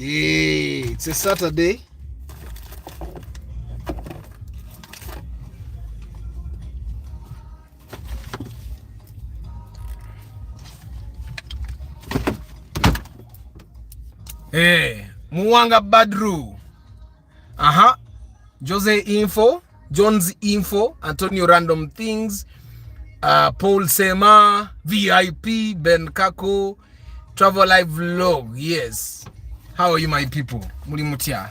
Yeah, it's a Saturday. Hey, Muwanga Badru. Jose Info, Jones Info, Antonio Random Things, Paul Sema, VIP, Ben Kako, Travel Live Vlog. Yes. How are you, my people? Mulimutia.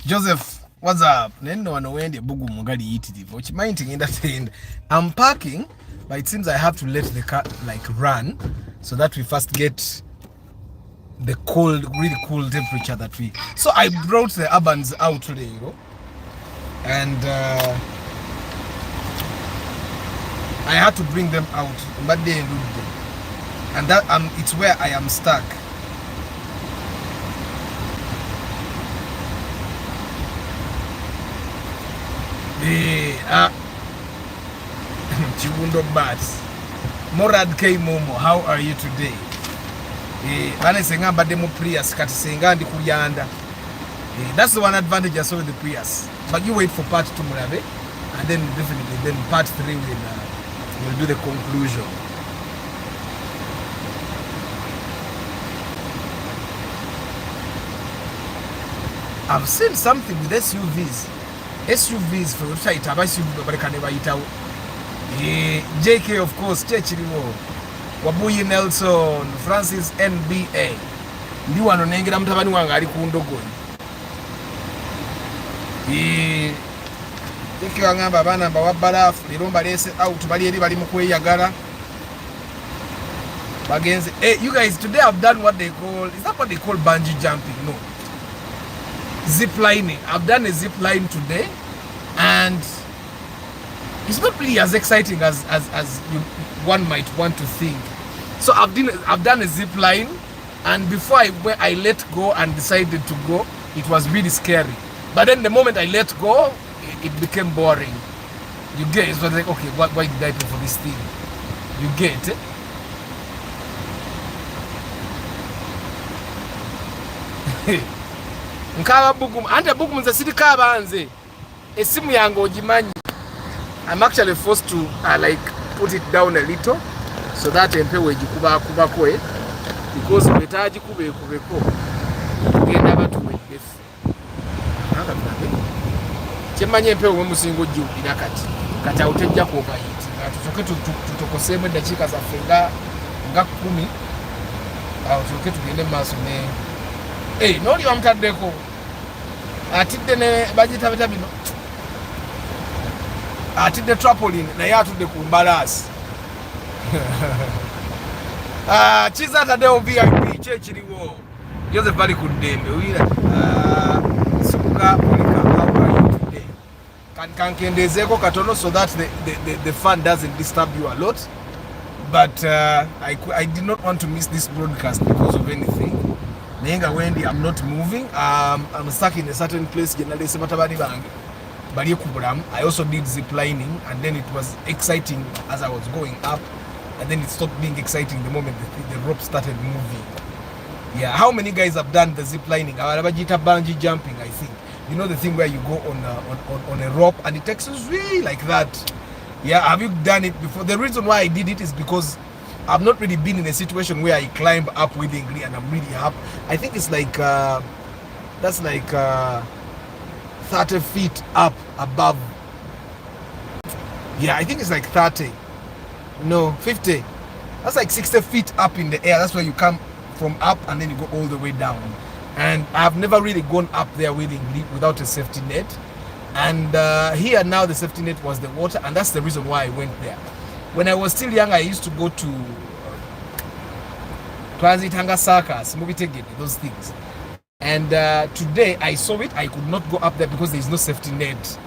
Joseph, what's up? Nendo wanowendi bugu mugali yitirivu. Which minding in that end. I'm parking, but it seems I have to let the car like run so that we first get the cold, really cool temperature that we. So I brought the urbans out today, you know, and I had to bring them out, but they didn't do them, and that it's where I am stuck. Chibundo Bats. Morad K Momo, how are you today? Senga bademo Prius kati senga ndi kuyanda. That's the one advantage I saw with the Prius. But you wait for part 2 Murabe, and then definitely then part 3 will do the conclusion. I've seen something with SUVs. SUVs for tight SUV but can never eat out. JK of course, Chechiriwo, Wabuyi Nelson, Francis NBA. Ndi wano nengera mtabani wanga ali kundogo. JK wangamba abana bawabalafu liromba lese out bali eri bali mukweyagala. Bagenze. Hey, you guys, today I've done what they call, is that what they call bungee jumping? No. Zip lining. I've done a zip line today, and it's not really as exciting as one might want to think. So I've done a zip line, and before I let go and decided to go, it was really scary. But then the moment I let go, it became boring. You get it? So like, okay, why did I pay for this thing? You get it? Nkaba bukum ante bukum nze siri kaba nze esimu yange ogimanyi. I'm actually forced to like put it down a little so that empewe jikuba kuba kwe because betaji kubeko genda batu wedefu nanga tunabe chemanye empewe mu musingo jju inakati kata utejja ko bayiti tutoke tutokoseme dakika za fenga nga 10 au tutoke tugende maso ne noli wamtaddeko atidde ne bagita bita bino atidde trampoline naye atudde ku mbalasi kiza ataddewo VIP kyekiriwo Joseph bali ku ddembe wira suka today kankendezeeko katono so that the fun doesn't disturb you a lot, but I did not want to miss this broadcast because of anything. Nenga wendi I'm not moving. I'm stuck in a certain place. Generally, sebatabani bange bali kubulamu. I also did zip lining, and then it was exciting as I was going up, and then it stopped being exciting the moment the rope started moving. Yeah, how many guys have done the zip lining? Abajita bungee jumping, I think. You know the thing where you go on a rope and it takes you really like that. Yeah, have you done it before? The reason why I did it is because I've not really been in a situation where I climb up willingly and I'm really up. I think it's like that's like 30 feet up above. Yeah, I think it's like 30. No, 50. That's like 60 feet up in the air. That's where you come from up and then you go all the way down. And I've never really gone up there willingly without a safety net. And here now the safety net was the water, and that's the reason why I went there. When I was still young, I used to go to Transitanga Circus, movie ticket, those things. And today I saw it. I could not go up there because there is no safety net.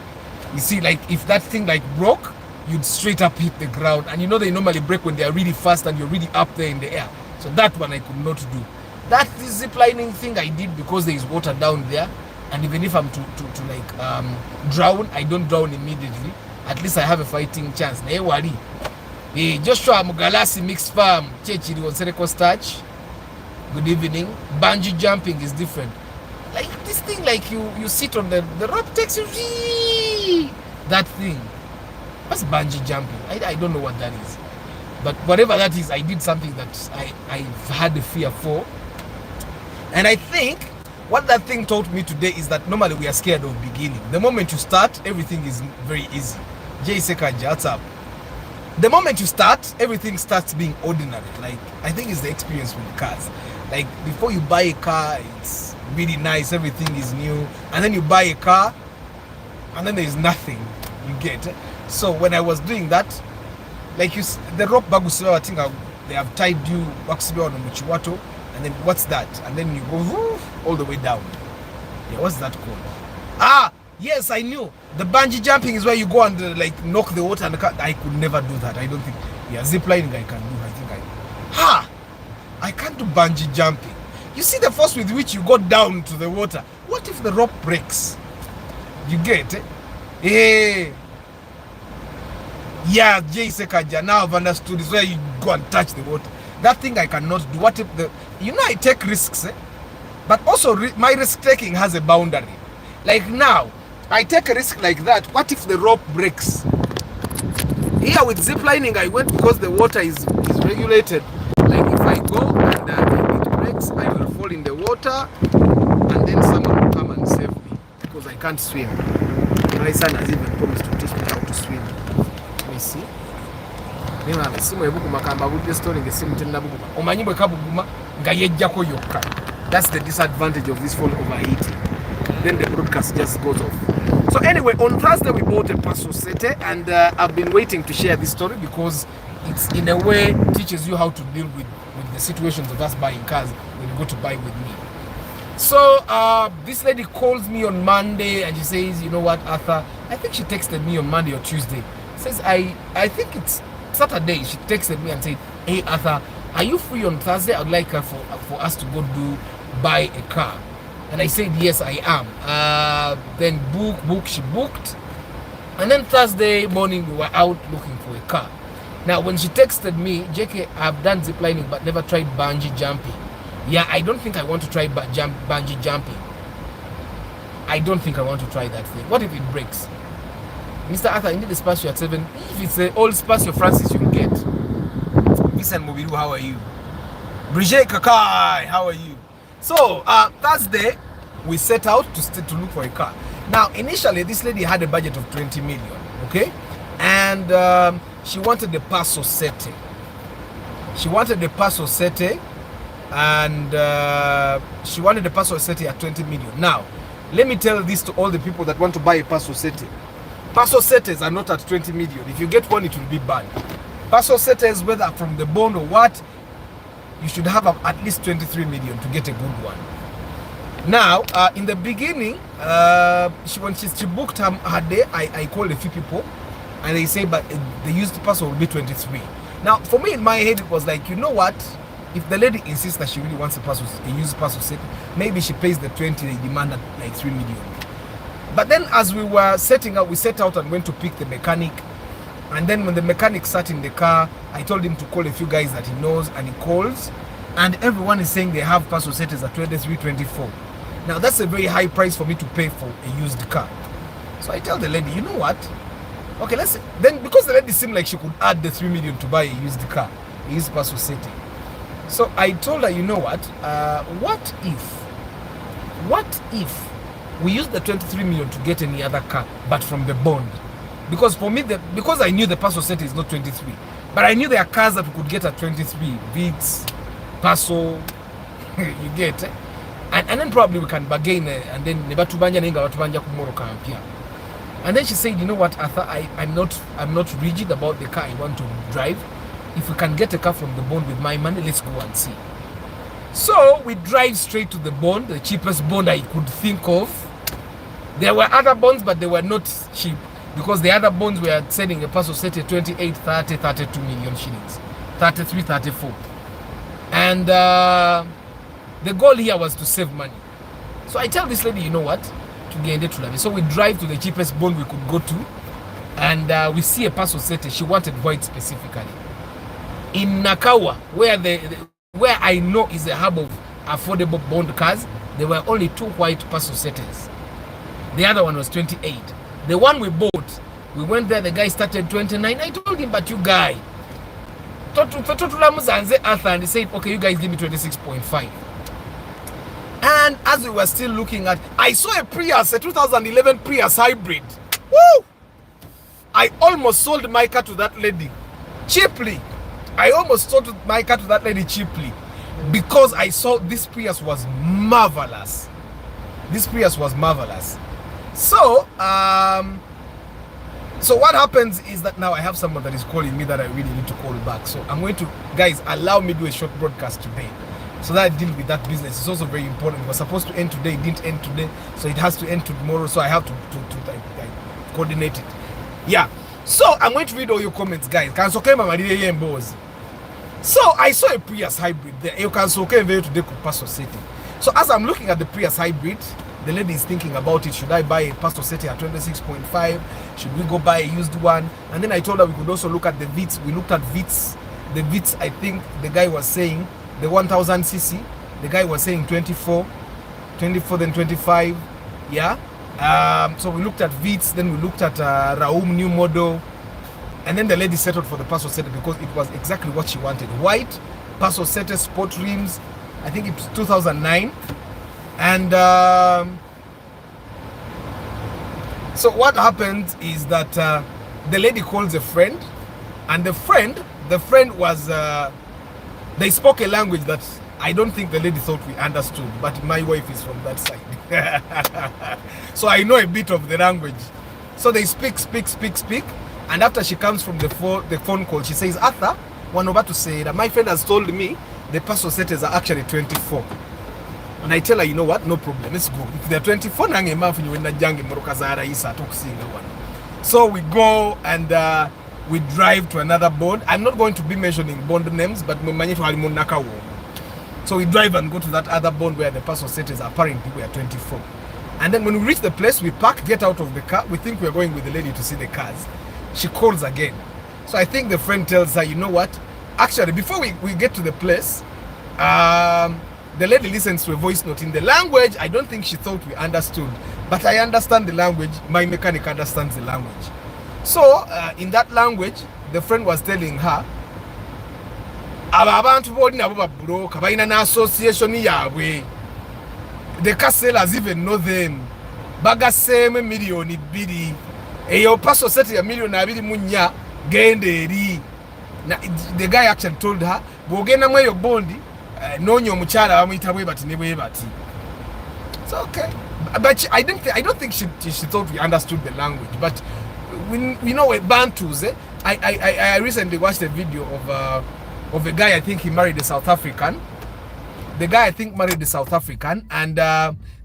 You see, like if that thing like broke, you'd straight up hit the ground. And you know they normally break when they are really fast and you're really up there in the air. So that one I could not do. That zip lining thing I did because there is water down there. And even if I'm to drown, I don't drown immediately. At least I have a fighting chance. Naye wali. Joshua Mugalasi Mixed Farm. Chechiri on Sereko Starch. Good evening. Bungee jumping is different. Like this thing, like you sit on the rope takes you. That thing. What's bungee jumping? I don't know what that is. But whatever that is, I did something that I've had a fear for. And I think what that thing taught me today is that normally we are scared of beginning. The moment you start, everything is very easy. Jay Sekaja, what's up? The moment you start, everything starts being ordinary. Like, I think it's the experience with cars. Like, before you buy a car, it's really nice, everything is new. And then you buy a car, and then there's nothing. You get it? So when I was doing that, like the rope bagusiwa, I think they have tied you bagusiwa on Muchiwato, and then what's that? And then you go all the way down. Yeah, what's that called? Ah, yes, I knew. The bungee jumping is where you go and like knock the water and the car. I could never do that. I don't think. Yeah, zip lining I can do. I think I can't do bungee jumping. You see the force with which you go down to the water. What if the rope breaks? You get it? Hey. Yeah, Jay Sekaja, now I've understood. It's where you go and touch the water. That thing I cannot do. What if I take risks, but also my risk taking has a boundary. Like now, I take a risk like that. What if the rope breaks? Here with zip lining, I went because the water is regulated. Like if I go and it breaks, I will fall in the water, and then someone will come and save me because I can't swim. My son has even promised to teach me how to swim. Let me see. That's the disadvantage of this phone overheating. Then the broadcast just goes off. So anyway, on Thursday we bought a Passo Sette, and I've been waiting to share this story because it's in a way teaches you how to deal with the situations of us buying cars when you go to buy with me. So this lady calls me on Monday and she says, you know what, Arthur, I think she texted me on Monday or Tuesday. Says I think it's Saturday. She texted me and said, hey Arthur, are you free on Thursday? I'd like her for us to go buy a car. And I said, yes, I am. Then she booked. And then Thursday morning, we were out looking for a car. Now, when she texted me, JK, I've done ziplining, but never tried bungee jumping. Yeah, I don't think I want to try bungee jumping. I don't think I want to try that thing. What if it breaks? Mr. Arthur, you need a Spacio at 7. If it's an old Spacio Francis, you'll get. Listen, Mobiru, how are you? Brigitte Kakai, how are you? So, Thursday, we set out to look for a car. Now, initially, this lady had a budget of 20 million, okay? And she wanted the Passo Sette. She wanted the Passo Sette, and she wanted the Passo Sette at 20 million. Now, let me tell this to all the people that want to buy a Passo Sette. Passo Settes are not at 20 million. If you get one, it will be bad. Passo Settes, whether from the bond or what, you should have at least 23 million to get a good one. Now, in the beginning, when she booked her day, I called a few people, and they say, but the used Passo will be 23. Now, for me, in my head, it was like, you know what? If the lady insists that she really wants a used Passo set, maybe she pays the 20 they demand at like 3 million. But then as we were setting out, we set out and went to pick the mechanic. And then when the mechanic sat in the car, I told him to call a few guys that he knows, and he calls. And everyone is saying they have Passo Settes at 23, 24. Now that's a very high price for me to pay for a used car. So I tell the lady, you know what? Okay, then because the lady seemed like she could add the 3 million to buy a used car, a used Passo Sette. So I told her, you know what? What if we use the 23 million to get any other car, but from the bond? Because for me, because I knew the Passo Sette is not 23, but I knew there are cars that we could get at 23, Vitz, Passo, you get it? And then probably we can bargain, and then and then she said, you know what, Arthur, I'm not rigid about the car I want to drive. If we can get a car from the bond with my money, let's go and see. So we drive straight to the bond, the cheapest bond I could think of. There were other bonds, but they were not cheap. because the other bonds were selling a Passo Sette 28, 30, 32 million shillings, 33, 34. And the goal here was to save money. So I tell this lady, you know what? To get into Love. So we drive to the cheapest bond we could go to, and we see a Passo Sette. She wanted white specifically. In Nakawa, where I know is a hub of affordable bond cars, there were only 2 white Passo Settes. The other one was 28. The one we bought, we went there, the guy started 29. I told him, but you guy, and he said, okay, you guys give me 26.5. And as we were still looking at, I saw a Prius, a 2011 Prius hybrid. Woo! I almost sold my car to that lady cheaply. Because I saw this Prius was marvelous. So, so what happens is that now I have someone that is calling me that I really need to call back. So I'm going to, guys, allow me to do a short broadcast today, so that I deal with that business. It's also very important. It was supposed to end today, it didn't end today, so it has to end tomorrow. So I have to coordinate it. Yeah. So I'm going to read all your comments, guys. So I saw a Prius hybrid there. You can so today Passo Sette. So as I'm looking at the Prius hybrid, the lady is thinking about it. Should I buy a Passo Sette at 26.5? Should we go buy a used one? And then I told her we could also look at the Vitz. We looked at Vitz. The Vitz, I think the guy was saying the 1000cc. The guy was saying 24, then 25. Yeah. So we looked at Vitz. Then we looked at Raum new model. And then the lady settled for the Passo Sette because it was exactly what she wanted. White Passo Sette sport rims. I think it's 2009. And so what happened is that the lady calls a friend, and the friend was they spoke a language that I don't think the lady thought we understood, but my wife is from that side. So I know a bit of the language. So they speak, and after she comes from the phone call, she says, Arthur, one over to say that my friend has told me the Passo Settes are actually 24. And I tell her, you know what, no problem, let's go. If they're 24, so we go and we drive to another bond. I'm not going to be mentioning bond names, but so we drive and go to that other bond where the Passo Settes apparently were 24. And then when we reach the place, we park, get out of the car. We think we're going with the lady to see the cars. She calls again. So I think the friend tells her, you know what, actually, before we get to the place, the lady listens to a voice note in the language I don't think she thought we understood, but I understand the language. My mechanic understands the language. So in that language, the friend was telling her, the car sellers even know them. Baga same million bidi. Eyo Passo Sette a million abidi munya genderi. The guy actually told her, "Bogena mwe yo bondi, no nyo muchala bamwita bwe bati ne bwe bati." So okay, but I don't think she thought we understood the language. But we know a Bantus. I recently watched a video of a guy. I think he married a South African. The guy I think married the South African, and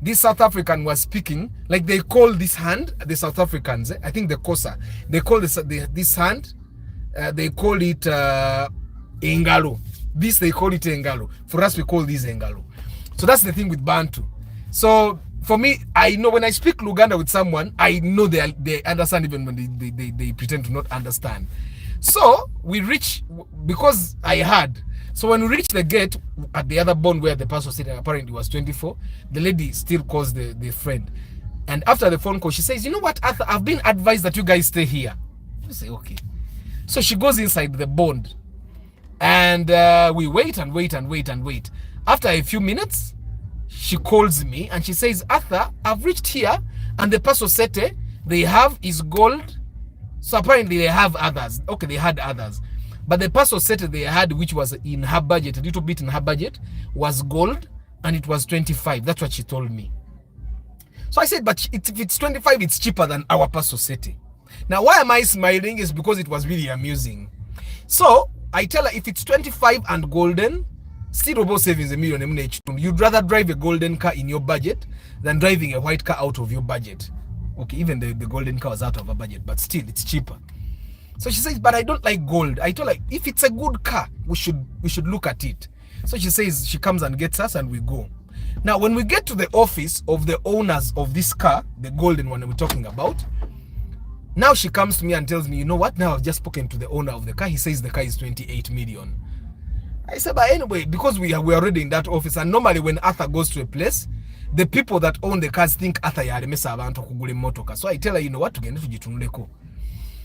this South African was speaking like they call this hand, the South Africans, I think the Kosa, they call this hand, they call it Engalo. This they call it Engalo. For us we call this Engalo. So that's the thing with Bantu. So for me, I know when I speak Luganda with someone, I know they understand even when they pretend to not understand. So we reach, because I heard. So when we reach the gate at the other bond where the Passo Sette apparently was 24, the lady still calls the friend. And after the phone call, she says, you know what, Arthur, I've been advised that you guys stay here. You say, okay. So she goes inside the bond. And we wait and wait and wait and wait. After a few minutes, she calls me and she says, Arthur, I've reached here and the Passo Sette they have is gold. So apparently they have others. Okay, they had others. But the Passo Sette they had, which was in her budget, a little bit in her budget, was gold, and it was 25. That's what she told me. So I said, but if it's 25, it's cheaper than our Passo Sette. Now, why am I smiling? Is because it was really amusing. So I tell her, if it's 25 and golden, still robo savings a million. You'd rather drive a golden car in your budget than driving a white car out of your budget. Okay, even the golden car was out of her budget, but still it's cheaper. So she says, but I don't like gold. I told her, if it's a good car, we should look at it. So she says she comes and gets us and we go. Now, when we get to the office of the owners of this car, the golden one we're talking about, now she comes to me and tells me, you know what? Now I've just spoken to the owner of the car. He says the car is 28 million. I said, but anyway, because we're already in that office, and normally when Arthur goes to a place, the people that own the cars think Arthur yalemesa abantu kugula motoka. So I tell her, you know what, tugende tujitunuleko.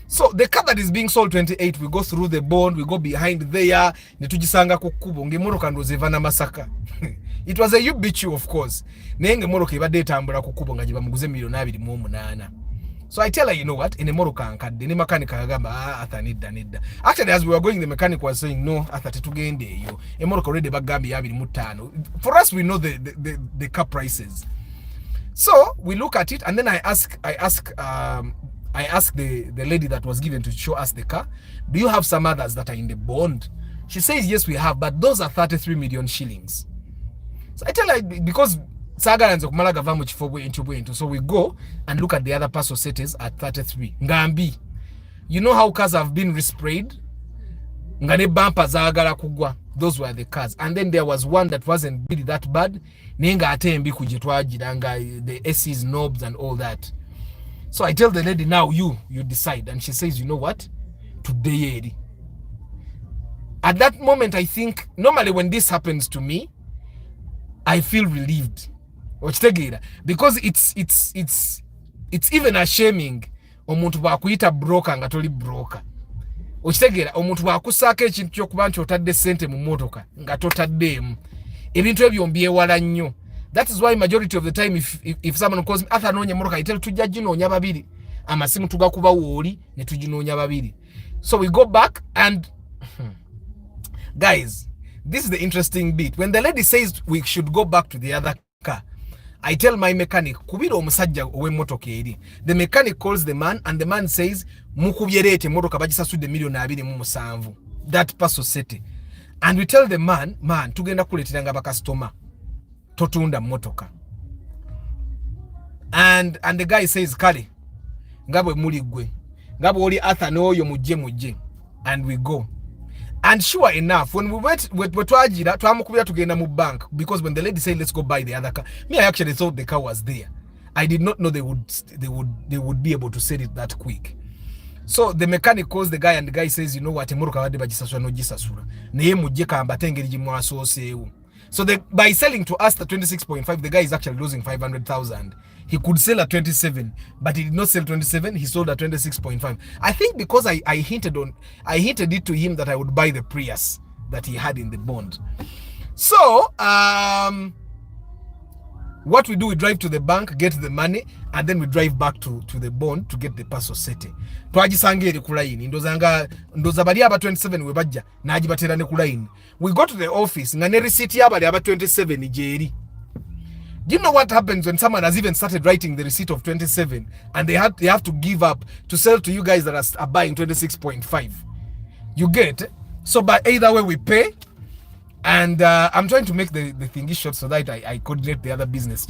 So the car that is being sold 28, we go through the bond, we go behind there, netujisanga kukubo nge motoka ndo zevana masaka. It was a Ubichu, of course. Nenge motoka ibadde tambula kukubo nga jibamuguze $2.8 million. So I tell her, you know what, in a motoka nkadde ne mechanic agamba Arthur nidda. Actually, as we were going, the mechanic was saying, no, Arthur tetugende yo. E motoka already bagambi $2.5. For us, we know the car prices. So we look at it, and then I ask the lady that was given to show us the car, do you have some others that are in the bond? She says, yes, we have, but those are 33 million shillings. So I tell her, because so we go and look at the other Passo Settes at 33. Ngambi. You know how cars have been resprayed? Ngane bumper zagala kugwa. Those were the cars. And then there was one that wasn't really that bad. Nenga atembi kujitwajiranga, the AC's knobs and all that. So I tell the lady, now you decide. And she says, you know what? Today. At that moment, I think, normally when this happens to me, I feel relieved. Because it's even ashaming omuntu bakuyita broker nga toli broker. Okitegeera omuntu bakusaka ekintu kyokuba nti otadde sente mu motoka nga totaddemu. Ebintu ebyo mbyewala nnyo. That is why majority of the time if someone calls me Arthur noonya motoka itelu tujja ginoonya babiri. Amasimu tugakuba wooli ne tuginoonya babiri. So we go back and guys, this is the interesting bit. When the lady says we should go back to the other car, I tell my mechanic, kubira omusajja owe motoka eri. The mechanic calls the man and the man says, mukubyerete motoka bagisasudde $2.7 million. That Passo Sette. And we tell the man, tugenda kuleteranga ba customer totunda motoka. And the guy says, kale, ngabwe muli gwe. Ngabwe oli Arthur n'oyo mujje. And we go. And sure enough, when we went twamukubira tugenda mu bank, because when the lady said let's go buy the other car, me I actually thought the car was there. I did not know they would be able to sell it that quick. So the mechanic calls the guy and the guy says, you know what, emotoka wadde bagisasula no gisasula. Naye mujje kamba tengeri gimwasoseewo. So by selling to us the 26.5, the guy is actually losing 500,000. He could sell at 27, but he did not sell 27. He sold at 26.5. I think because I hinted it to him that I would buy the Prius that he had in the bond. So what we do, we drive to the bank, get the money, and then we drive back to the bond to get the Passo Sette. Twagisangere ku line ndoza bali aba 27 we bajja nagibatera ne ku line. We go to the office nga ne receipt yabali aba 27 jeri. Do you know what happens when someone has even started writing the receipt of 27 and they have to give up to sell to you guys that are buying 26.5? You get? So but either way we pay. And I'm trying to make the thingy short so that I coordinate the other business.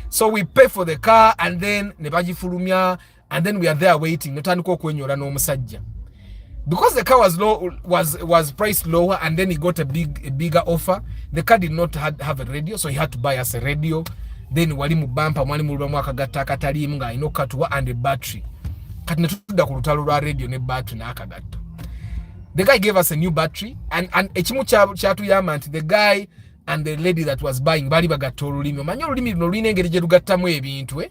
So we pay for the car and then nebaji fulumya, and then we are there waiting. Because the car was priced lower and then he got a bigger offer. The car did not have a radio, so he had to buy us a radio. Then wali mu bumper mwali mulwamu akagatta katali nga ino katuwa and a battery. Kati netuda ku lutalo lwa radio ne battery na akagatta. The guy gave us a new battery and echimu chatu yamanti, the guy and the lady that was buying bali bagatta olulimi. Manyo olulimi luno lulina engeri gye lugattamu ebintu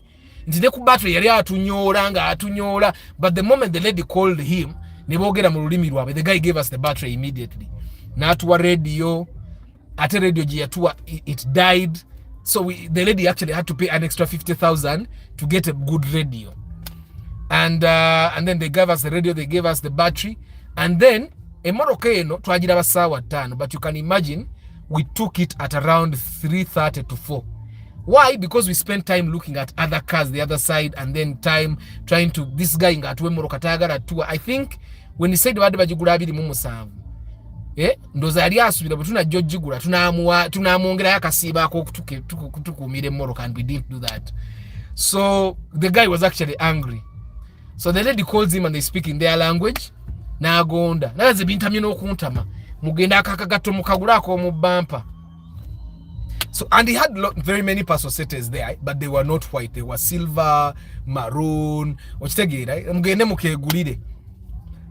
nti ne ku battery yali atunyola, but the moment the lady called him ne boogera mu lulimi lwabwe, the guy gave us the battery immediately. N'atuwa radio, ate radio gye yatuwa it died, so the lady actually had to pay an extra 50,000 to get a good radio. And then they gave us the radio, they gave us the battery. And then emotoka eno twagira basaawa 5, but you can imagine we took it at around 3:30 to 4. Why? Because we spent time looking at other cars the other side, and then time trying to, this guy nga atuwe emotoka tayagala atuwa. I think when he said badde bagigula 2.7, ndoza yali asubira bwe tunajja ogigula tunamwongerayo akasiiba ak'okutukuumira emotoka, and we didn't do that. So the guy was actually angry. So the lady calls him and they speak in their language. Na agonda. Naze bintamye no kuntama. Mugenda akakagato mukagulako mu bumper. So, and he had very many Passo Settes there, but they were not white. They were silver, maroon.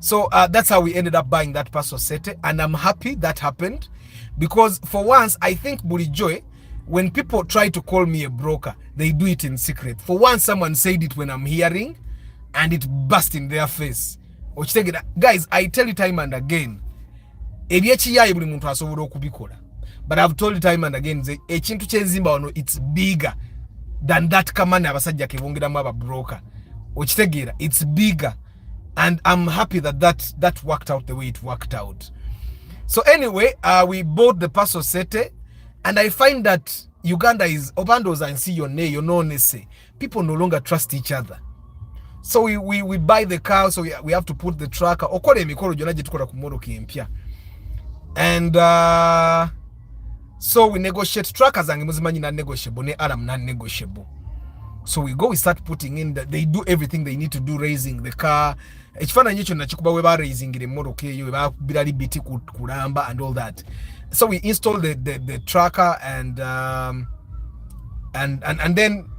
So that's how we ended up buying that Passo Sette, and I'm happy that happened, because for once, I think Bulijoy, when people try to call me a broker, they do it in secret. For once, someone said it when I'm hearing, and it burst in their face. Guys, I tell you time and again, but I've told you time and again, it's bigger than that kamane abasajja kebongeramu aba broker. It's bigger, and I'm happy that worked out the way it worked out. So anyway, we bought the Passo Sette, and I find that Uganda is obandoza and see your name, you know, people no longer trust each other. So we buy the car, so we have to put the tracker. And so we negotiate trackers and negotiable, non-negotiable. So we start putting in that they do everything they need to do, raising the car. Raising and all that. So we install the tracker and then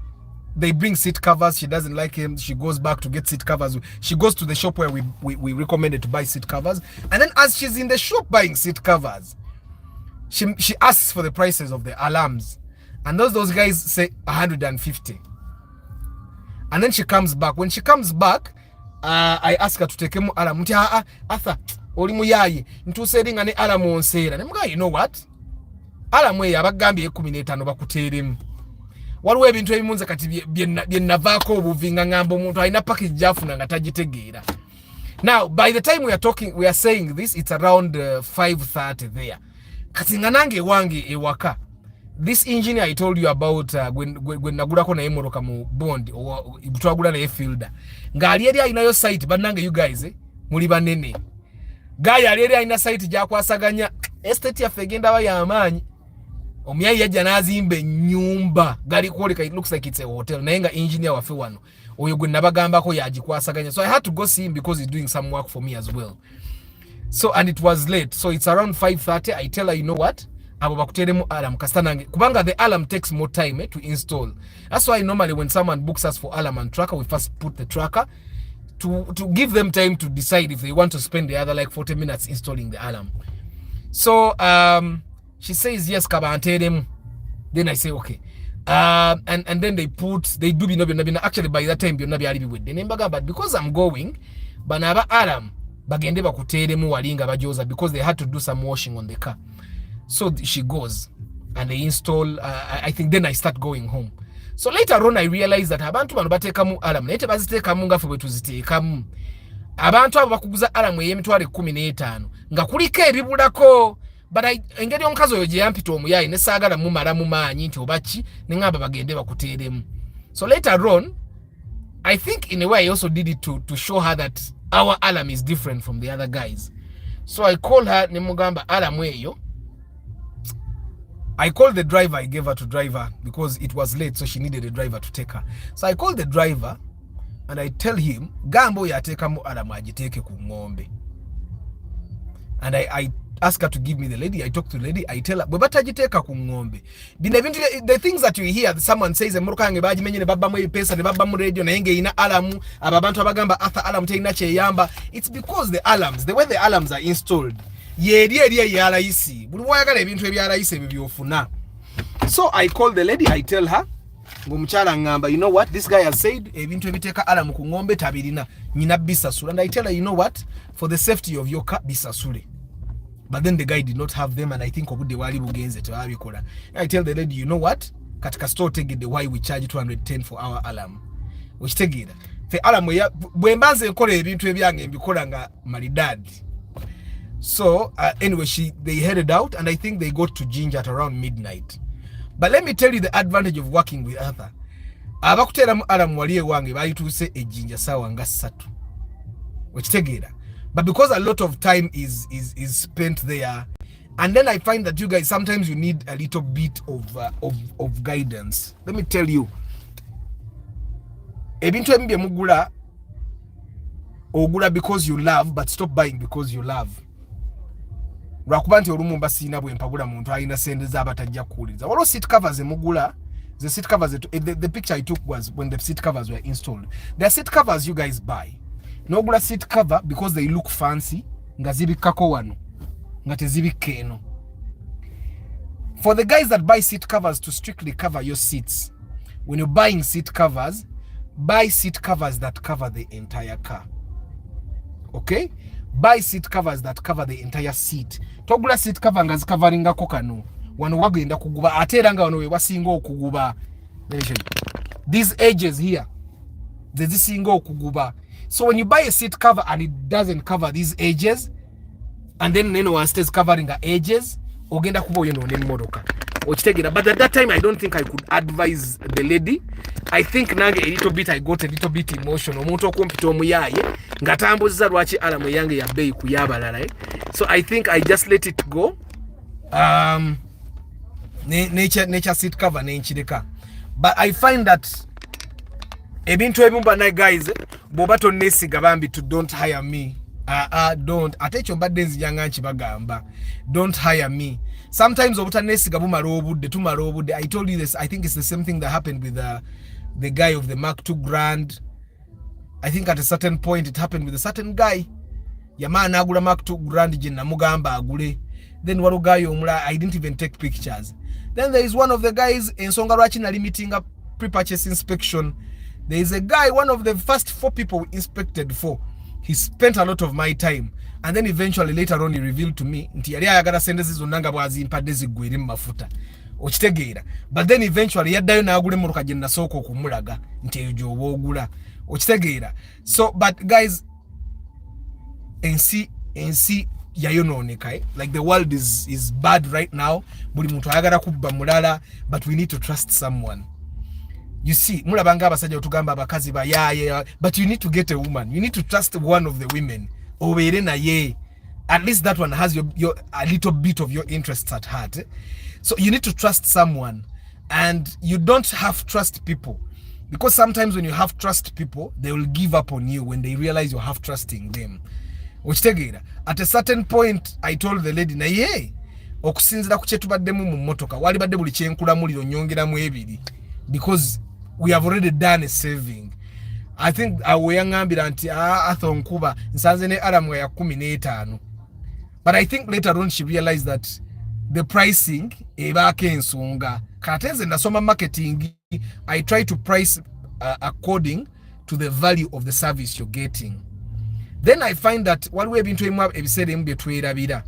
they bring seat covers. She doesn't like him. She goes back to get seat covers. She goes to the shop where we recommended to buy seat covers. And then as she's in the shop buying seat covers, she asks for the prices of the alarms. And those guys say 150. And then she comes back. When she comes back, I ask her to take him alarm. Arthur, olimuyaye. Ntu saying ane alarm on sale. You know what? Alarm we abagambi 15 bakuteremu. Waliwo ebintu ebimunze kati byenavako obuvinga ngambo omuntu alina package jafuna nga tagitegeera. Now, by the time we are saying this, it's around 5:30 there. Kati nga nange wange ewaka. This engineer I told you about when nagulako na emoroka mu bond or twagula na fielder. Nga ali alinayo site banange you guys muli banene. Guy ali alina site jakwasaganya estate ya fegenda wa ya amanyi. Omuyayi yajja nazimbe nyumba gali kwoleka, it looks like it's a hotel. Nayenga engineer wafe wano oyo gwe nabagambako yajikwasaganya. So I had to go see him because he's doing some work for me as well. So and it was late, so it's around 5:30. I tell her, you know what, abo bakuteremu alarm kastanange kubanga the alarm takes more time to install. That's why normally when someone books us for alarm and tracker, we first put the tracker to give them time to decide if they want to spend the other like 40 minutes installing the alarm. So she says yes kabanteremu. Then I say okay. And then they do bino. Actually by that time byonna byali biwedde. But because I'm going, banaba alarm bagende bakuteremu walinga bajoza, because they had to do some washing on the car. So she goes and they install. I think then I start going home. So later on I realized that abantu bano batekamu alarm nete bazitekamu nga fwe tuzitekamu. Abantu abo bakuguza alarm eyemitwale 15 nga kuliko ebibulako. But engeri omukazi oyo gye yampita omuyayi ne saagala mumala mu maanyi nti obaki ne ngamba bagende bakuteeremu. So later on, I think in a way I also did it to show her that our alarm is different from the other guys. So I called her ne mugamba alarm eyo. I called the driver, I gave her to drive her because it was late, so she needed a driver to take her. So I called the driver and I tell him, Gambo yateka mu alarm agiteke ku ng'ombe. And I ask her to give me the lady. I talk to the lady. I tell her, "Bwebatajiteka ku ng'ombe." The things that you hear, someone says, "Emurukange baji menye ne baba mu pesa ne baba mu radio na yenge ina alarm." Ababantu abagamba Arthur alarm teina cheyamba. It's because the way the alarms are installed. Yeri ya raisi. Buli wayagala ebintu ebya raisi ebyofuna. So I call the lady. I tell her, "Ngomchala ngamba, you know what? This guy has said ebintu ebiteka alarm ku ng'ombe tabirina. Nyina bisasula." And I tell her, "You know what? For the safety of your car, bisasule." But then the guy did not have them, and I think obude wali bugenze tebabikola. I tell the lady, you know what? Katika store tegede why we charge 210 for our alarm. Which tegeda. Fe alarm ya bwembanze nkola ebintu ebyange mbikola nga malidadi. So anyway, they headed out, and I think they got to Ginger at around midnight. But let me tell you the advantage of working with Arthur. Abakutera mu alarm wali ewange bayituse e Ginger sawa nga 3. Which tegeda. But because a lot of time is spent there, and then I find that you guys sometimes you need a little bit of guidance. Let me tell you, ebintu ebimu bye mugula ogula because you love but stop buying because you love. Lwakuba nti olumu mbasiina bwe mpagula muntu alina sente z'abatajja kuwuliriza. Waliwo seat covers emugula. The seat covers, the picture I took was when the seat covers were installed. There are seat covers you guys buy. Nogula seat cover because they look fancy. Nga zibikako wano. Nga tezibika eno. For the guys that buy seat covers to strictly cover your seats, when you're buying seat covers, buy seat covers that cover the entire car. Okay? Buy seat covers that cover the entire seat. Togula seat cover nga zikavaringa kokano. Wano wagenda kuguba atera nga wano we wasinga okuguba. Let me show you. These edges here, zisinga okuguba. So when you buy a seat cover and it doesn't cover these edges, and then neno one stays covering the edges, ogenda kuba yeno ne modoka. Ochitegera. But at that time I don't think I could advise the lady. I think nange a little bit I got a little bit emotional. Omuntu okumpita omuyaye ngatambuza lwaki alamu yange ya bei kuyabalala. So I think I just let it go. Nature seat cover nenchireka. But I find that ebintu ebimba na guys boba tonesiga bambi to don't hire me. Don't atecho mbadde nzijanga nchibagamba. Don't hire me. Sometimes obutanesiga bumala obudde tumala obudde. I told you this. I think it's the same thing that happened with the guy of the Mark II Grand. I think at a certain point it happened with a certain guy. Yamana agula Mark II Grand je namugamba agule. Then walugayo omula I didn't even take pictures. Then there is one of the guys in Ensonga lwaki na limiting up pre-purchase inspection. There is a guy, one of the first 4 people we inspected for. He spent a lot of my time. And then eventually later on he revealed to me nti yali ayagala sente zizonnanga bwazimpadde zigwire mu mafuta. Okitegeera. But then eventually yaddayo n'agula emmotoka gye nasooka okumulaga nti eyo gy'oba ogula. Okitegeera. So but guys, ensi yayononeka. Like the world is bad right now. Buli muntu ayagala kubba mulala, but we need to trust someone. You see, mulabanga abasajja otugamba abakazi bayaye, but you need to get a woman. You need to trust one of the women. Obeere naye. At least that one has your a little bit of your interests at heart. So you need to trust someone, and you don't have trust people, because sometimes when you have trust people, they will give up on you when they realize you have trusting them. At a certain point, I told the lady, na ye, okusinzira ku kyetubaddemu mu mmotoka, wali badde buli kyenkula muliro nyongeramu ebiri, because we have already done a saving. I think aweyangambira nti athonkuba nsanze ne alamu ya 15. But I think later on she realized that the pricing ebake ensonga. Katenze nasoma marketing, I try to price according to the value of the service you're getting. Then I find that what we've been doing episode mbe twirabira.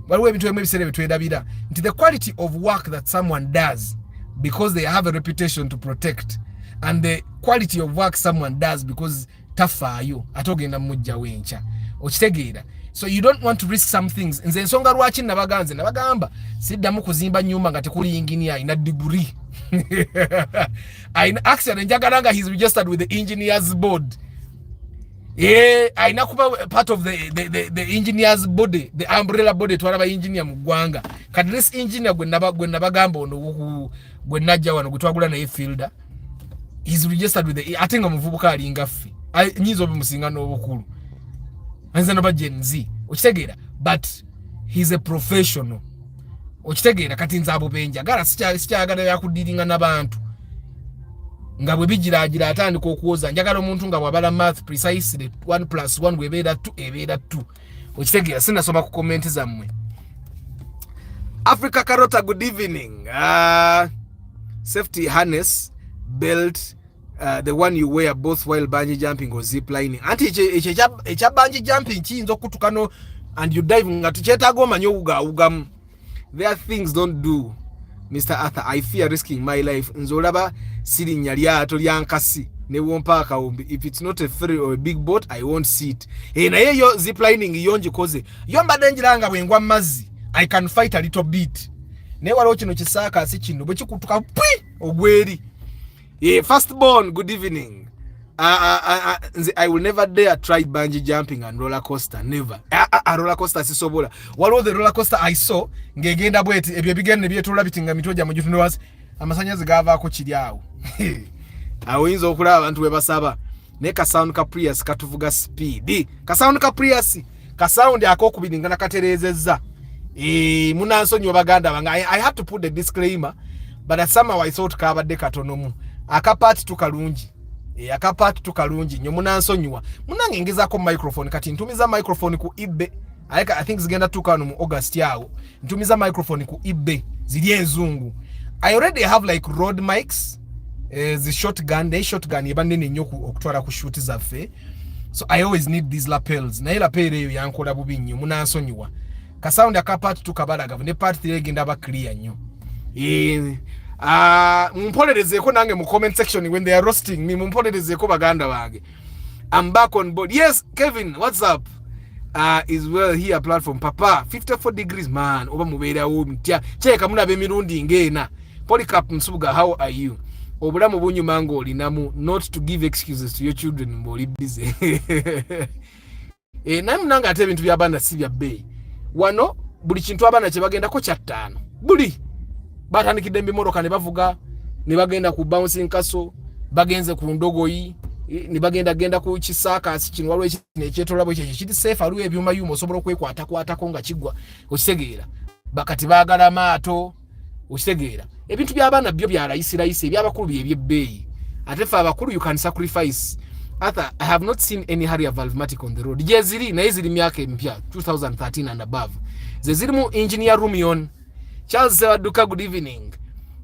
What we've been doing episode mbe twirabira. Into the quality of work that someone does because they have a reputation to protect, and the quality of work someone does because tafayo atogenda mujja wencha. Okitegeera. So you don't want to risk some things. Nze ensonga lwaki nabagamba siddamu kuzimba nyumba nga tekuli engineer ina degree. Actually njagalanga he's registered with the engineers board. Aina kuba part of the engineers body, the umbrella body twalaba engineer mu ggwanga. Kati this engineer gwe nabagamba ono gwe najja wano gutwagula na fielder. He's registered with the atenga muvubuka alinga ffe. Nyizo bimusinga n'obukulu. Anza no ba Gen Z. Okitegeera, but he's a professional. Okitegeera kati nza abo benja gara sikyagala yakudiringa n'abantu. Nga bwe bijiragira atandika okuwoza njagala omuntu nga bwabala math precisely 1 + 1 bwebeera 2 ebeera 2. Okitegeera sinasoma ku comment zammwe. Africa Carota, good evening. Safety harness belt, the one you wear both while bungee jumping or zip lining. Anti echa bungee jumping kiyinza okutukano and you dive nga tukyetaaga omanye ugamu. There are things don't do. Mr. Arthur, I fear risking my life. Nzolaba sirinnya lyato lyankasi ne wompa akawumbi. If it's not a ferry or a big boat, I won't see it. Naye yo zip lining yonje koze. Yo mbadde njiranga bwengwa mazzi. I can fight a little bit. Ne waliwo kino kisaaka si kino bwe kikutuka pwi ogweri. Firstborn, good evening. I will never dare try bungee jumping and roller coaster. Never. A roller coaster sisobola. Waliwo the roller coaster I saw ngegenda bweti ebyo bigende byetula bitinga mitoja mu jutuno was amasanyazi gava ko kiri awo awinza okulaba abantu we basaba ne ka sound ka Prius katuvuga speed ka sound ka Prius ka sound akokubiringana katerezezza munansonyo baganda banga I have to put the disclaimer but somehow I thought kabadde katonomu akapati tukalungi akapati tukalungi nyo munansonywa munangengeza ko microphone kati ntumiza microphone ku eBay I think zigenda tukano mu August yawo ntumiza microphone ku eBay zili enzungu I already have like Rode mics the shotgun yabandene nnyo okutwala ku shoot zaffe so I always need these lapels na lapel eyo yankola bubi nnyo munansonywa ka sound akapati tukabalaga ne part 3 genda ba clear nnyo mumpolerezeko nange mu comment section when they are roasting me mumpolerezeko baganda bange I'm back on board. Yes, Kevin, what's up? Is well here platform papa 54 degrees man oba mubeera wo mtya cheka muna be mirundi ngena Polycarp Msubuga, how are you? Obulamu bunyuma ngo olinamu not to give excuses to your children mboli busy namnanga ate ebintu byabana si bya bay wano buli kintu abana kye bagenda ko kyattano buli batandikidde mbimoroka ne bavuga ne bagenda ku bouncing castle bagenze ku ndogoyi ni bagenda ku kisaka kino walwe kine kyetolabo kye kiti safe aluwe ebyuma yumo osobola okwekwata ko nga kigwa okitegeera bakati baagala maato okitegeera ebintu by'abaana byo bya rayisi ebyabakulu byebyebeeyi ate fa abakulu you can sacrifice Arthur, I have not seen any Harrier Valvematic on the road. Jeziri na izili myaka mpya 2013 and above. Zeziri mu engineer Rumion. Charles Sewaduka, good evening.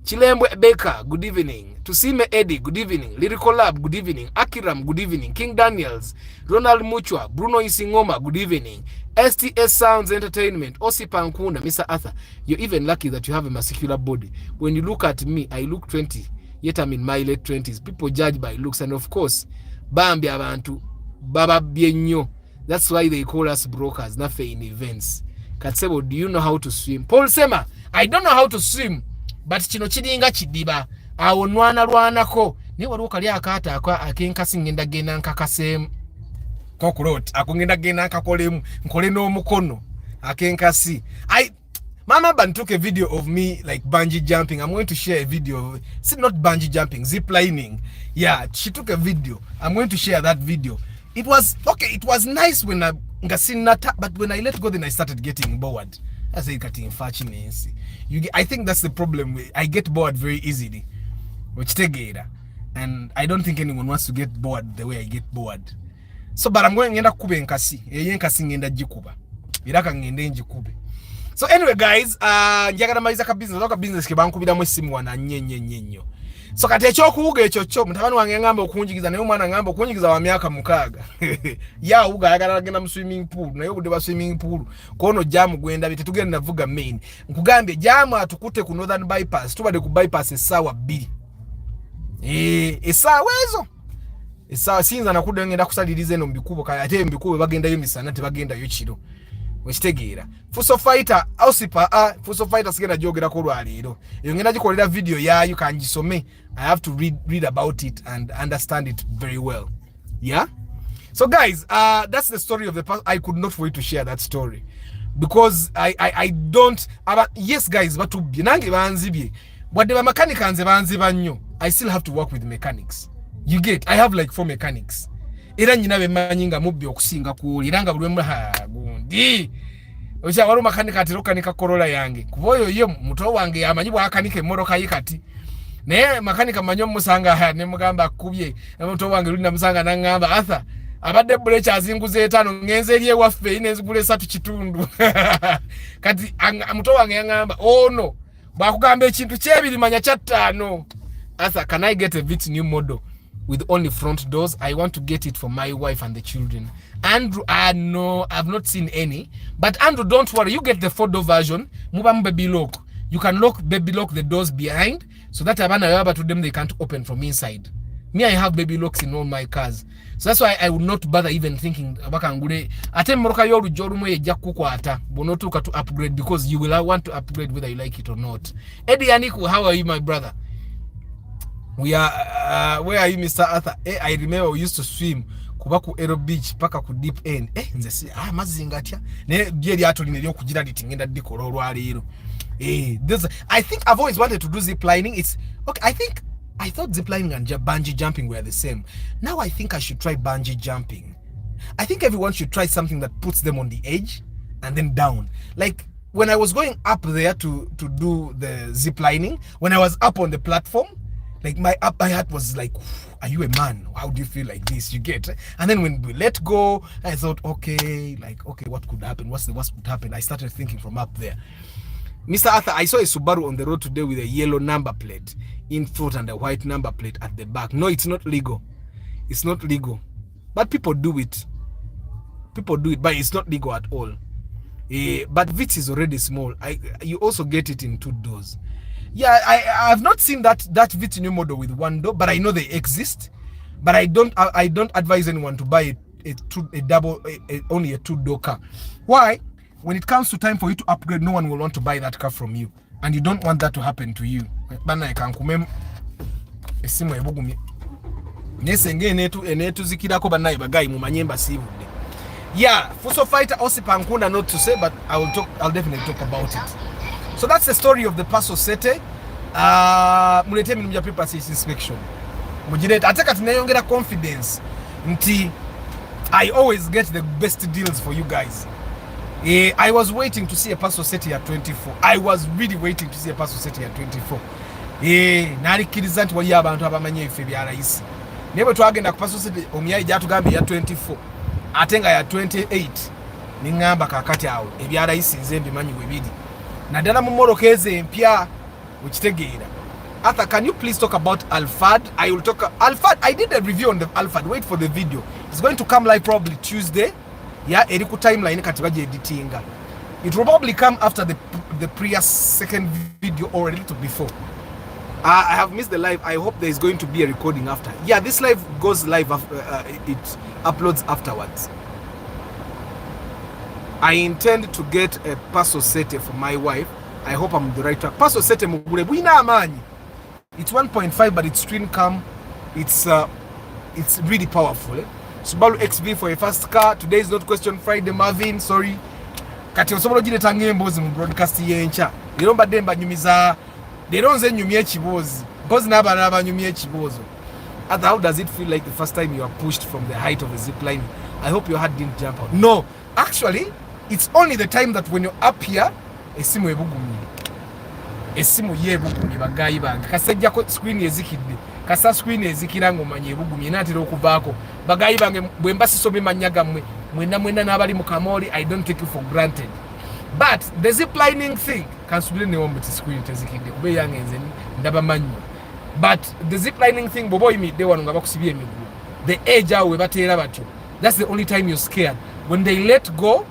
Chilembwe Baker, good evening. Tusime Eddie, good evening. Lyrical Lab, good evening. Akiram, good evening. King Daniels, Ronald Muchwa, Bruno Isingoma, good evening. STS Sounds Entertainment, Osi Pankunda, Mr. Arthur. You're even lucky that you have a muscular body. When you look at me, I look 20, yet I'm in my late 20s. People judge by looks, and of course, Bambi abantu baba bienyo. That's why they call us brokers, not in events. Katsebo, do you know how to swim? Paul Sema, I don't know how to swim, but chino chiringa chidiba. Awo lwanako. Ne waliwo kali akata akwa akenkasi ngenda gena nkakasem. Cockroach, akungenda gena nkakolemu. Nkole n'omukono. Akenkasi. Mama Ban took a video of me like bungee jumping. I'm going to share a video. It's not bungee jumping, zip lining. Yeah, she took a video. I'm going to share that video. It was okay. It was nice when I but when I let go, then I started getting bored. I say getting fascinating. I think that's the problem. I get bored very easily. Which together, and I don't think anyone wants to get bored the way I get bored. So, but I'm going to kube nkasi. Nkasi ngenda jikuba. Iraka ngende njikube. So anyway guys, njagala maliza ka business ke bankubira mu simu wana nyenyenyenyo. So kati ekyo kuuga ekyo kyo mutabani wange ngamba okunjigiza naye omwana ngamba okunjigiza wa myaka 6. Ya uga ayagala agenda mu swimming pool naye obudde ba swimming pool kono jamu gwenda bite tugenda navuga main. Nkugambye jamu atukute ku Northern Bypass tubade ku bypass esawa 2. Esawa ezo. Esawa sinza nakudde ngenda kusaliriza eno mbikubo kale ate mbikubo bagenda yo misana te bagenda yo kiro. Wechitegeera Fuso Fighter Ausipa Fuso Fighter sigenda jogera ko lwaliro eyo ngenda gikolera video yayo kanjisome. I have to read about it and understand it very well. Yeah, so guys, that's the story of the past. I could not wait to share that story because I don't yes guys batu binange banzibye wadde ba mechanic anze banziba nnyo. I still have to work with mechanics. You get, I have like 4 mechanics. Era nyina be manyinga mubbi okusinga kuuliranga bulwemu gundi ocha wali makanika atiroka nika Corolla yange kuboyo ye muto wange yamanyi bwakanika emmotoka yikati naye makanika manyo musanga ne mugamba kubye muto wange luli namusanga nangamba Arthur abadde bulecha azinguze 5 ngenze liye waffe inezigule 3 kitundu kati muto wange yangamba ono bakugamba ekintu kyebiri manya kya 5 Arthur, can I get a bit new model with only front doors? I want to get it for my wife and the children. Andrew, no, I've not seen any. But Andrew, don't worry. You get the 4-door version. Mubam baby lock. You can baby lock the doors behind so that abana to them they can't open from inside. Me, I have baby locks in all my cars. So that's why I would not bother even thinking abakangule. Ate moroka yoru jorumo ye jakukwata. Bonotuka to upgrade because you will want to upgrade whether you like it or not. Eddie Aniku, how are you, my brother? We are where are you, Mr. Arthur? I remember we used to swim kuba ku Aero Beach paka ku deep end. Nze si mazinga tya. Ne die lyato lino lyo kugira litingenda dikolo lwaliro. I think I've always wanted to do zip lining. It's okay. I thought zip lining and bungee jumping were the same. Now I think I should try bungee jumping. I think everyone should try something that puts them on the edge and then down. Like when I was going up there to do the zip lining, when I was up on the platform, like my heart was like, are you a man? How do you feel like this? You get? And then when we let go, I thought, okay, what could happen? What could happen? I started thinking from up there. Mr. Arthur, I saw a Subaru on the road today with a yellow number plate in front and a white number plate at the back. No, it's not legal. It's not legal. But people do it. People do it, but it's not legal at all. But Vitz is already small. You also get it in 2 doors. Yeah, I've not seen that Vitz new model with 1 door, but I know they exist. But I don't advise anyone to buy only a 2-door car. Why? When it comes to time for you to upgrade, no one will want to buy that car from you, and you don't want that to happen to you. Bana kankumem esimu ebugumye nesenge enetu zikirako banayi bagayi mu manyemba sivudde. Yeah, Fuso Fighter Osipankunda, not to say, but I'll definitely talk about it. So that's the story of the Passo Sette. Mulete minimja paper sales inspection. Mujirete ataka tunayongera confidence nti I always get the best deals for you guys. I was waiting to see a Passo Sette at 24. I was really waiting to see a Passo Sette at 24. Narikiriza nti wali abantu abamanye ife bya raisi. Nebo twagenda ku Passo Sette omyayi jatugambi ya 24. Atenga ya 28 ningamba kakati awo ebya raisi nze mbimanyi webidi nadala mu morokeze empya ukitegeera. Arthur, can you please talk about Alphard? I will talk Alphard. I did a review on the Alphard. Wait for the video. It's going to come live probably Tuesday. Yeah, eriku timeline kati baje editinga. It will probably come after the previous second video or a little before. I have missed the live. I hope there is going to be a recording after. Yeah, this live goes live after, it uploads afterwards. I intend to get a Passo Sette for my wife. I hope I'm on the right track. Passo Sette mugure buina amanyi. It's 1.5 but it's twin cam. It's really powerful. Subaru XB for a fast car. Today is not question Friday, Marvin. Sorry. Kati osobola ogireta ng'emboozi mu broadcast y'enkya. Leero mbadde mbanyumiza. Leero nze nyumye ekibuuzi. Because n'abalala banyumye ekibuuzo. Arthur, how does it feel like the first time you are pushed from the height of a zip line? I hope your heart didn't jump out. No. Actually, it's only the time that when you're up here, esimu ebugumye. Esimu yebugumye bagayi bange. Kasejjako screen ezikidde. Kasa screen ezikira ng'omanye ebugumye natera okuvaako. Bagayi bange bwe mbasisomye mannya gammwe. Mwena n'abali mu Kamoli, I don't take you for granted. But the zip lining thing, kansubire ne wombe screen tezikidde kube yange nze ndaba manyo. But the zip lining thing bobo imidde wano nga bakusibye emigulu. The edge awo we bateera batyo. That's the only time you're scared. When they let go,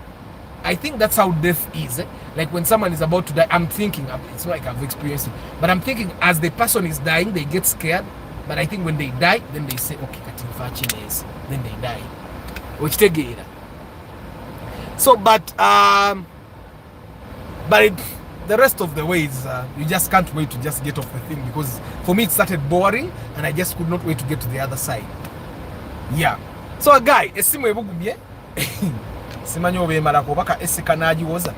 I think that's how death is. Like when someone is about to die, I'm thinking, it's not like I've experienced it, but I'm thinking as the person is dying, they get scared. But I think when they die, then they say, okay, then they die. Which they get. So, but the rest of the ways, you just can't wait to just get off the thing, because for me it started boring and I just could not wait to get to the other side. Yeah. So a guy, esimu ebugumye. Simanyi obemala kubaka esika nagiwoza.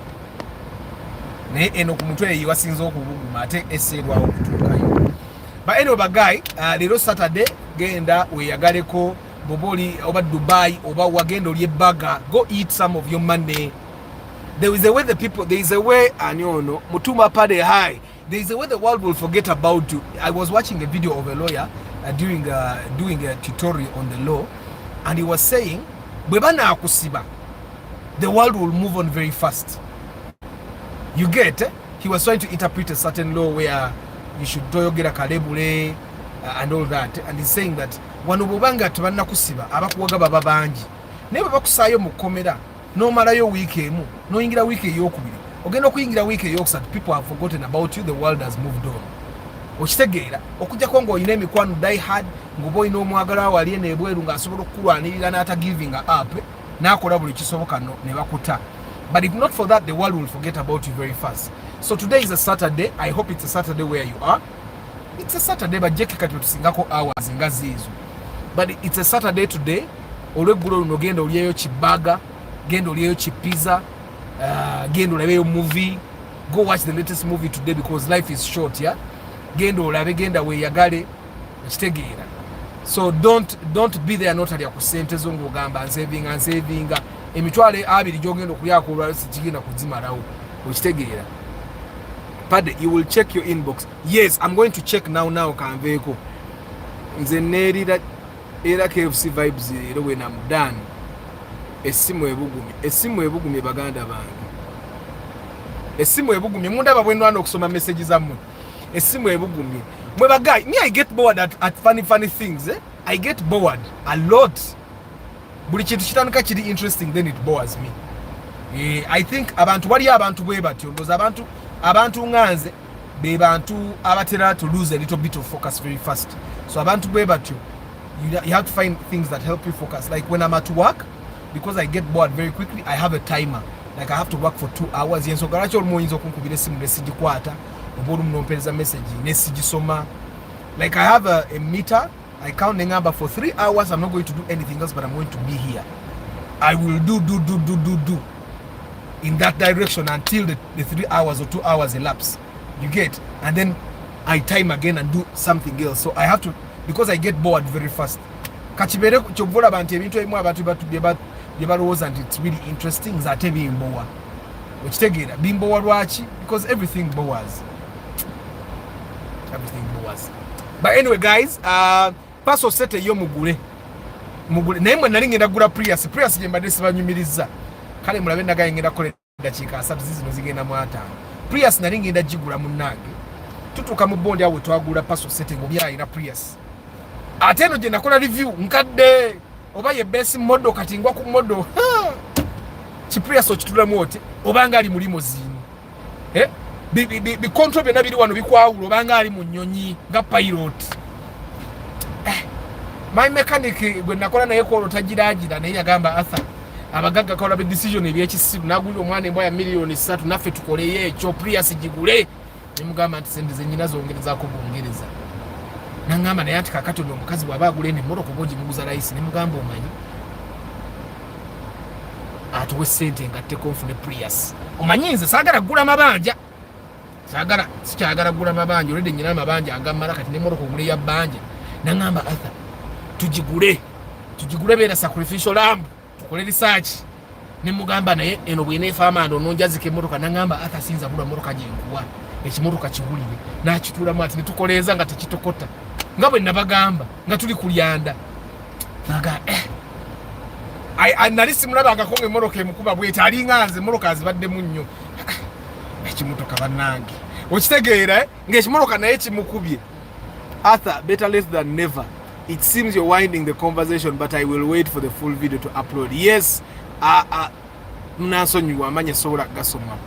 Ne eno ku mutwe yiwasinza okubuguma ate eserwawo okutuukayo. But anyway, guy, leero Saturday genda weyagaleko boboli oba Dubai oba wagenda olye burger, go eat some of your money. There is a way anyono mutuma pade high. There is a way the world will forget about you. I was watching a video of a lawyer doing a tutorial on the law, and he was saying bwebana akusiba, the world will move on very fast. You get? He was trying to interpret a certain law where you should toyogera kalebule and all that, and he's saying that wano bobanga tubana kusiba abakuwaga baba bangi nebe bakusayo mukomera no malayo week emu no ingira week eyokubiri ogenda kuyingira week eyokusatu, people have forgotten about you, the world has moved on. Okitegeera okujja kongo oyina emikwano die hard ngobo ino omwagala wali ene ebweru ng'asobola okulwanirira n'ata giving up n'akola buli kisoboka ne bakuta. But if not for that, the world will forget about you very fast. So today is a Saturday. I hope it's a Saturday where you are. It's a Saturday, but jeki kati tusingako hours ngazi izo. But it's a Saturday today. Olwegulo luno genda olyeyo chibaga, genda olyeyo chipiza, genda olebeyo movie, go watch the latest movie today because life is short, yeah? Genda olabe, genda weyagale, ekitegeera. So don't be there not alya ku ssente zo ng'ogamba nsevinga emitwale abiri gy'ogenda okulyako olwalo sikigenda kuzimalawo, okitegeera. Pardon, you will check your inbox. Yes, I'm going to check now kanveeko. Nze neerira era KFC vibes leero when I'm done. Essimu ebugumye baganda bange. Essimu ebugumye mundaba bwe ndwana okusoma message zammwe. Essimu ebugumye. Mwe bagay, me I get bored at funny things, eh? I get bored a lot. Buli kintu kitandika kiri interesting then it bores me. I think abantu wali abantu bwe batyo ndoza abantu nganze be bantu abatera to lose a little bit of focus very fast. So abantu bwe batyo you have to find things that help you focus. Like when I'm at work, because I get bored very quickly, I have a timer. Like I have to work for 2 hours. Yenso garacho olmoyinzo kunkubira essimu nesigikwata obodu mnompereza message nesigisoma. Like I have a meter. I count the number for 3 hours. I'm not going to do anything else, but I'm going to be here. I will do in that direction until the 3 hours or 2 hours elapse. You get? And then I time again and do something else. So I have to, because I get bored very fast. Kachibere chobola bantu ebintu ebimu abantu byebalowooza and it's really interesting zate bimbowa. Okitegeera bimbowa lwaki? Because everything bores. Everything bores. But anyway guys, Passo Sette yo mugule naye mwe nali ngenda gula Prius gye mbadde sibanyumiriza kale mulabe ndagaye ngenda kola dakiika 3 zino zigenda mu 5 Prius nali ngenda gigula munnange tutuuka mu bondi awo twagula Passo Sette ng'obyayina Prius ate eno gye nakola review nkadde oba ye base model kati ngwa ku model ki Prius okitulamu oti obanga ali mu limousine bi control byonna biri wano bikwawula obanga ali mu nnyonyi nga pilot. My mechanic gwe nakola naye ko tajiragira naye yagamba Arthur abagagga kola be decision ebyekisibu nagulira omwana embwa ya $3 naffe tukoleye ekyo Prius gigule nimugamba nti sente zenyina zongereza ko bongereza nangamba naye ati kakati ono omukazi bw'aba agula ene mmotoko bogi muguza layisi nimugamba omanyi atuwe sente ngatteko nfune Prius omanyi nze saagala kugula mabanja sikyagala kugula mabanja olwedde nyina amabanja agammala kati nemmotoko ogule ya bbanja nangamba Arthur tujigule beera sacrificial lamb tukole research nemugamba naye eno bweneefa amanda ononjazika emmotoka nangamba Arthur sinza bula mmotoka gyenkuwa ekimotoka kigulire nakitulamu ati netukoleeza nga tekitokota nga bwe nabagamba nga tuli kulyanda naga nali simulabangako nga emmotoka emukuba bwete alinganze emmotoka azibaddemu nnyo ekimotoka bannange okitegeera ng'ekimotoka naye kimukubye. Arthur, better late than never. It seems you're winding the conversation, but I will wait for the full video to upload. Yes, Mnasonyu amanya sola gasoma.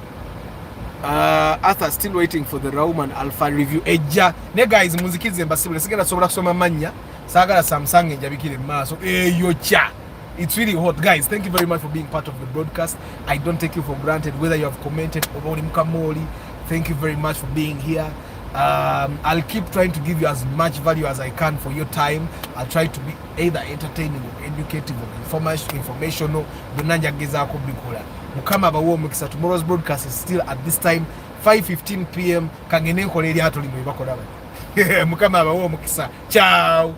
Arthur, still waiting for the Rauman Alpha review. Eja, ne guys, muzikize mbasibule sigala sola kusoma manya. Sagala Samsung ejabikire maso. Yocha. It's really hot, guys. Thank you very much for being part of the broadcast. I don't take you for granted whether you have commented or Mkamoli. Thank you very much for being here. I'll keep trying to give you as much value as I can for your time. I'll try to be either entertaining or educative or informational. Mukama bawo mukisa. Tomorrow's broadcast is still at this time 5:15 p.m. Kangene koleri hatoli mwibakola. Mukama bawo mukisa. Ciao.